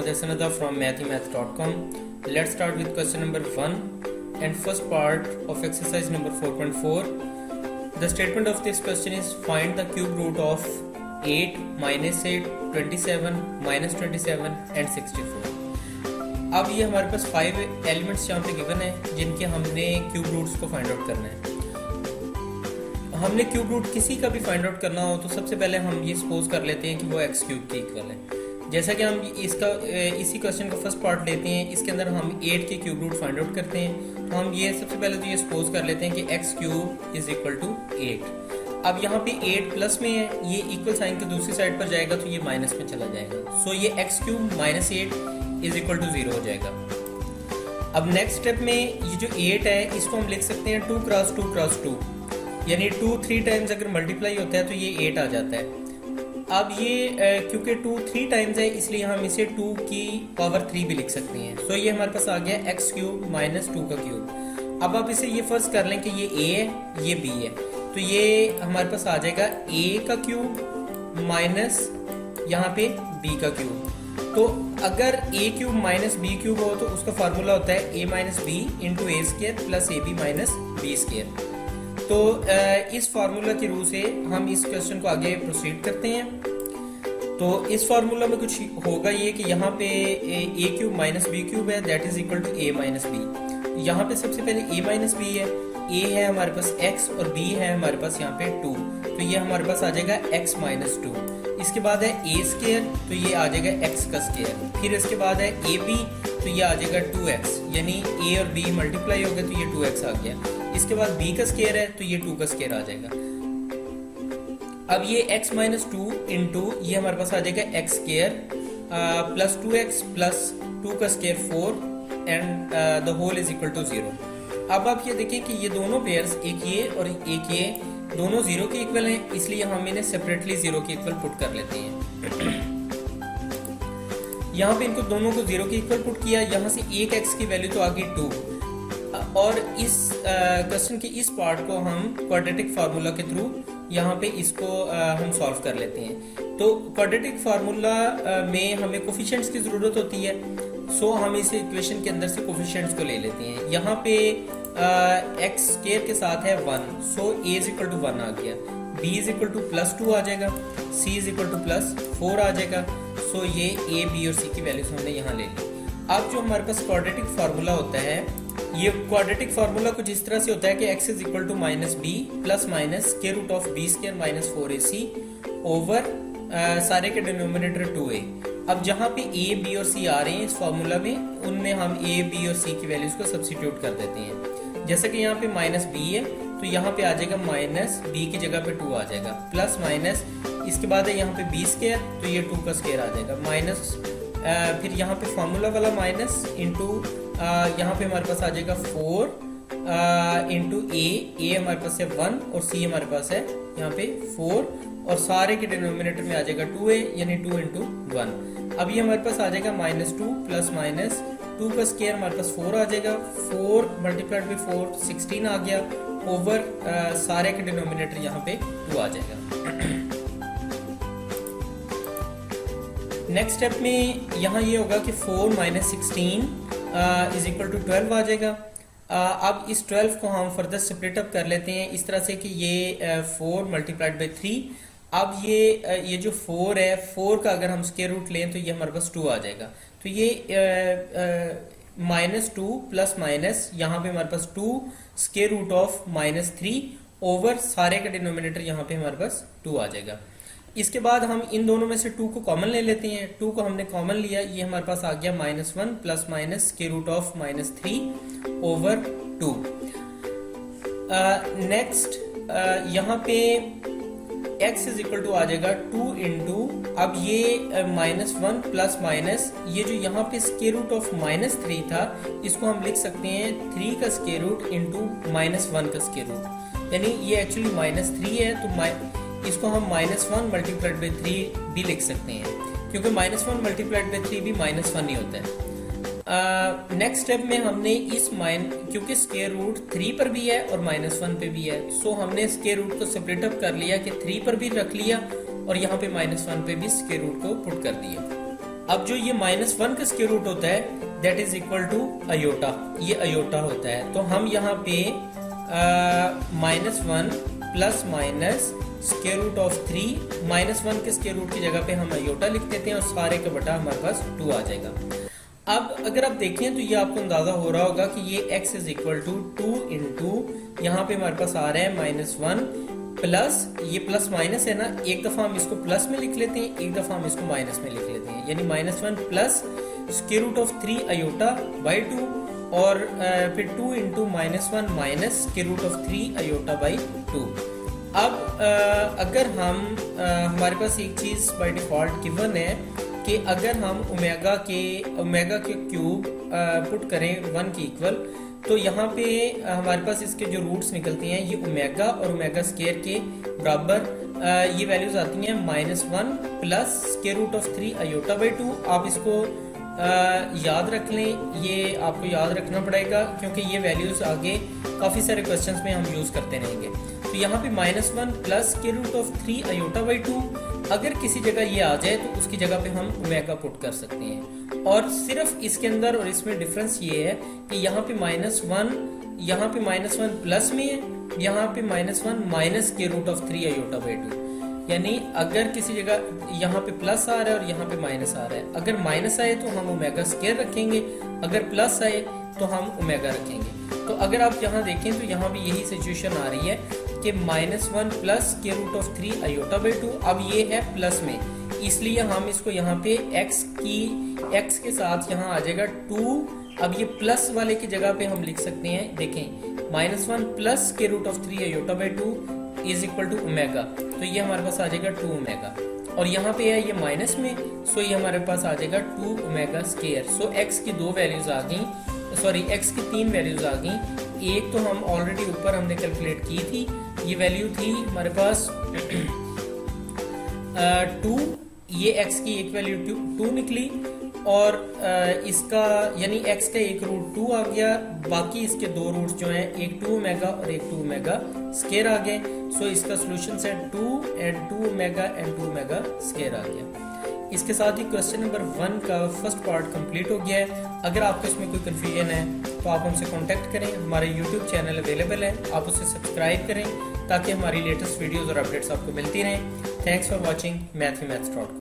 Mohammad Hasanada from mathemath.com. Let's start with question number 1 and first part of exercise number 4.4. The statement of this question is find the cube root of 8, minus 8, 27, minus 27 and 64. अब ये हमारे पास 5 elements यहाँ पे given है जिनके हमने cube roots को find out करना है। हमने क्यूब रूट किसी का भी फाइंड आउट करना हो तो सबसे पहले हम ये सपोज कर लेते हैं कि वो एक्स क्यूब के इक्वल है। जैसा कि हम इसी क्वेश्चन का फर्स्ट पार्ट लेते हैं, इसके अंदर हम 8 के क्यूब रूट फाइंड आउट करते हैं। तो हम ये सबसे पहले तो ये सपोज कर लेते हैं कि X cube is equal to 8। अब यहाँ पे 8 प्लस में है, ये इक्वल साइन के दूसरी साइड पर जाएगा तो ये माइनस में चला जाएगा। सो ये X cube minus 8 is equal to 0 हो जाएगा। अब नेक्स्ट स्टेप में ये जो 8 है इसको हम लिख सकते हैं 2 क्रॉस 2 क्रॉस 2, यानी 2 3 टाइम्स अगर मल्टीप्लाई होता है तो ये 8 आ जाता है। अब ये क्योंकि 2 3 टाइम्स है इसलिए हम इसे 2 की पावर 3 भी लिख सकते हैं। सो ये हमारे पास आ गया एक्स क्यूब माइनस 2 का क्यूब। अब आप इसे ये फर्स्ट कर लें कि ये a है ये b है, तो ये हमारे पास आ जाएगा a का क्यूब माइनस यहाँ पे b का क्यूब। तो अगर a cube minus b cube हो तो उसका फार्मूला होता है a minus B into A square plus A B minus B square. तो इस फार्मूला की रूह से हम इस क्वेश्चन को आगे प्रोसीड करते हैं। तो इस फार्मूला में कुछ होगा ये कि यहाँ पे a cube minus B cube है, that is equal to a minus B. यहाँ पे सबसे पहले a माइनस बी है, a है हमारे पास x और b है हमारे पास यहाँ पे 2, तो ये हमारे पास आ जाएगा x माइनस 2। इसके बाद है a स्केयर, तो ये आ जाएगा x का स्केयर। फिर इसके बाद है a b, तो ये आ जाएगा 2x, यानी a और b मल्टीप्लाई हो गए तो ये 2x आ गया। इसके बाद b का स्केयर है तो ये 2 का स्केयर आ जाएगा। अब ये x माइनस 2 इंटू ये हमारे पास आ जाएगा x square plus 2x plus 2 का square 4 and the whole is equal to 0। अब आप ये देखिए कि ये दोनों पेयर्स, एक ये और एक ये, दोनों 0 के इक्वल हैं, इसलिए हम इन्हें सेपरेटली 0 के इक्वल पुट कर लेते हैं। यहाँ पे इनको दोनों को 0 के इक्वल पुट किया, यहाँ से एक x की वैल्यू तो आ गई 2। और इस क्वेश्चन के इस पार्ट को हम क्वाड्रेटिक फार्मूला के थ्रू यहाँ पे इसको हम सॉल्व कर लेते हैं। तो क्वाड्रेटिक फार्मूला में हमें कोफिशिएंट्स की जरूरत होती है, सो हम इस इक्वेशन के अंदर से कोफिशिएंट्स को ले लेते हैं। यहाँ पे x स्क्वायर के साथ है 1, सो a इज इक्वल टू 1 आ गया, b is equal two plus 2 आ जाएगा, c is equal two plus 4 आ जाएगा। सो ये a b और c की वैल्यूज हमने यहाँ ले ली। अब जो हमारे पास क्वाड्रेटिक फार्मूला होता है, ये क्वाड्रेटिक फार्मूला कुछ इस तरह से होता है कि x is equal to minus B plus minus square root of B square minus 4ac over सारे के डिनोमिनेटर 2a। अब जहाँ पे a b और c आ रहे हैं इस फार्मूला में, उनमें हम a b और c की वैल्यूज को सब्स्टिट्यूट कर देते हैं। जैसे कि यहाँ पे माइनस b है तो यहाँ पे आ जाएगा माइनस b की जगह पे 2 आ जाएगा, प्लस माइनस इसके बाद है यहाँ पे b स्क्वायर, तो ये 2 का स्क्वायर आ जाएगा, माइनस फिर यहाँ पे फार्मूला वाला माइनस इंटू यहाँ पे हमारे पास आ जाएगा 4 इंटू ए हमारे पास है 1 और c हमारे पास है यहाँ पे 4 और सारे के डिनोमिनेटर में आ जाएगा 2a यानी 2 इंटू 1। अब ये हमारे पास आ जाएगा माइनस 2 प्लस माइनस 2 का स्क्वायर हमारे पास 4 आ जाएगा, 4 मल्टीप्लाइड बाई 4 16 आ गया, ओवर सारे के डिनोमिनेटर यहाँ पे 2 आ जाएगा। नेक्स्ट स्टेप में यहाँ ये होगा कि 4 माइनस 16 इज इक्वल टू 12 आ जाएगा। अब इस 12 को हम फर्दर स्प्लिट अप कर लेते हैं इस तरह से कि ये 4 मल्टीप्लाइड बाई 3। अब ये जो 4 है, 4 का अगर हम स्क्वायर रूट लें तो ये हमारे पास 2 आ जाएगा। तो ये माइनस 2 प्लस माइनस यहाँ पे हमारे पास 2 square root of minus 3 over सारे का डिनोमिनेटर यहाँ पे हमारे पास 2 आ जाएगा। इसके बाद हम इन दोनों में से 2 को कॉमन ले लेते हैं। 2 को हमने कॉमन लिया, ये हमारे पास आ गया minus 1 plus minus square root of minus 3 over 2। Next यहाँ पे x इज इक्वल टू आ जाएगा 2 इंटू, अब ये माइनस 1 प्लस माइनस ये जो यहाँ पे स्क्वायर रूट ऑफ माइनस 3 था, इसको हम लिख सकते हैं 3 का स्क्वायर रूट इंटू माइनस 1 का स्क्वायर रूट, यानी ये एक्चुअली माइनस 3 है तो इसको हम माइनस 1 मल्टीप्लाइड बाई 3 भी लिख सकते हैं, क्योंकि माइनस 1 मल्टीप्लाइड बाई 3 भी माइनस 1 ही होता है। नेक्स्ट स्टेप में हमने इस क्योंकि स्क्वायर रूट 3 पर भी है और माइनस 1 पे भी है, सो हमने स्क्वायर रूट को सेपरेट अप कर लिया कि 3 पर भी रख लिया और यहाँ पे माइनस 1 पे भी स्क्वायर रूट को पुट कर दिया। अब जो ये -1 का स्क्वायर रूट होता है that is equal to iota, ये अयोटा होता है। तो हम यहाँ पे -1 plus minus square root of 3, -1 के स्क्वायर रूट की जगह पे हम अयोटा लिख देते हैं और सारे का बटा हमारे पास 2 आ जाएगा। अब अगर आप देखें तो ये आपको अंदाजा हो रहा होगा कि ये x is equal to 2 into यहाँ पे हमारे पास आ रहा है -1 प्लस, ये प्लस माइनस है ना, एक दफा हम इसको प्लस में लिख लेते हैं, एक दफा हम इसको माइनस में लिख लेते हैं, यानी -1 plus square root of 3 iota by 2 और फिर 2 into -1 minus square root of 3 iota by 2। अब अगर हम हमारे पास एक चीज बाय डिफॉल्ट गिवन है कि अगर हम ओमेगा के क्यूब पुट करें 1 के इक्वल, तो यहाँ पे हमारे पास इसके जो रूट्स निकलते हैं ये ओमेगा और ओमेगा स्क्वायर के बराबर ये वैल्यूज आती हैं -1 plus square root of 3 iota by 2। आप इसको याद रख लें, ये आपको याद रखना पड़ेगा क्योंकि ये वैल्यूज आगे काफी सारे क्वेश्चंस में हम यूज करते रहेंगे। तो यहाँ पे -1 plus square root of 3 iota by 2, अगर किसी जगह ये आ जाए तो उसकी जगह पे हम ओमेगा पुट कर सकते हैं। और सिर्फ इसके अंदर और इसमें डिफरेंस ये है कि यहाँ पे -1 प्लस में है, यहाँ पे -1 minus square root of 3 iota by 2, यानी अगर किसी जगह यहाँ पे प्लस आ रहा है और यहाँ पे माइनस आ रहा है, अगर माइनस आए तो हम ओमेगा स्क्वायर रखेंगे, अगर प्लस आए तो हम ओमेगा रखेंगे। तो अगर आप यहाँ देखें तो यहाँ भी यही सिचुएशन आ रही है कि -1 plus square root of 3 iota by 2, अब ये है प्लस में, इसलिए हम इसको यहाँ पे x के साथ यहाँ आ जाएगा 2। अब ये प्लस वाले की जगह पे हम लिख सकते हैं, देखें -1 plus square root of 3 iota by 2 is equal to omega, तो ये हमारे पास आ जाएगा 2 ओमेगा, और यहाँ पे है ये माइनस में, सो ये हमारे पास आ जाएगा 2 ओमेगा स्क्वायर। सो x की 2 वैल्यूज आ गई, सॉरी x की 3 वैल्यूज आ गई। एक तो हम ऑलरेडी ऊपर हमने कैलकुलेट की थी, ये वैल्यू थी हमारे पास 2, ये x की एक वैल्यू 2 निकली, और इसका यानी x का एक रूट 2 आ गया, बाकी इसके 2 रूट्स जो हैं एक 2 ओमेगा और एक 2 ओमेगा स्क्वायर आ गए। सो इसका solution set 2 omega and 2 omega square आ गया। इसके साथ ही क्वेश्चन नंबर 1 का फर्स्ट पार्ट कंप्लीट हो गया है। अगर आपको इसमें कोई कंफ्यूजन है तो आप हमसे कांटेक्ट करें, हमारे यूट्यूब चैनल अवेलेबल है, आप उसे सब्सक्राइब करें ताकि हमारी लेटेस्ट वीडियोस और अपडेट्स आपको मिलती रहें। Thanks for watching मैथ्स.com।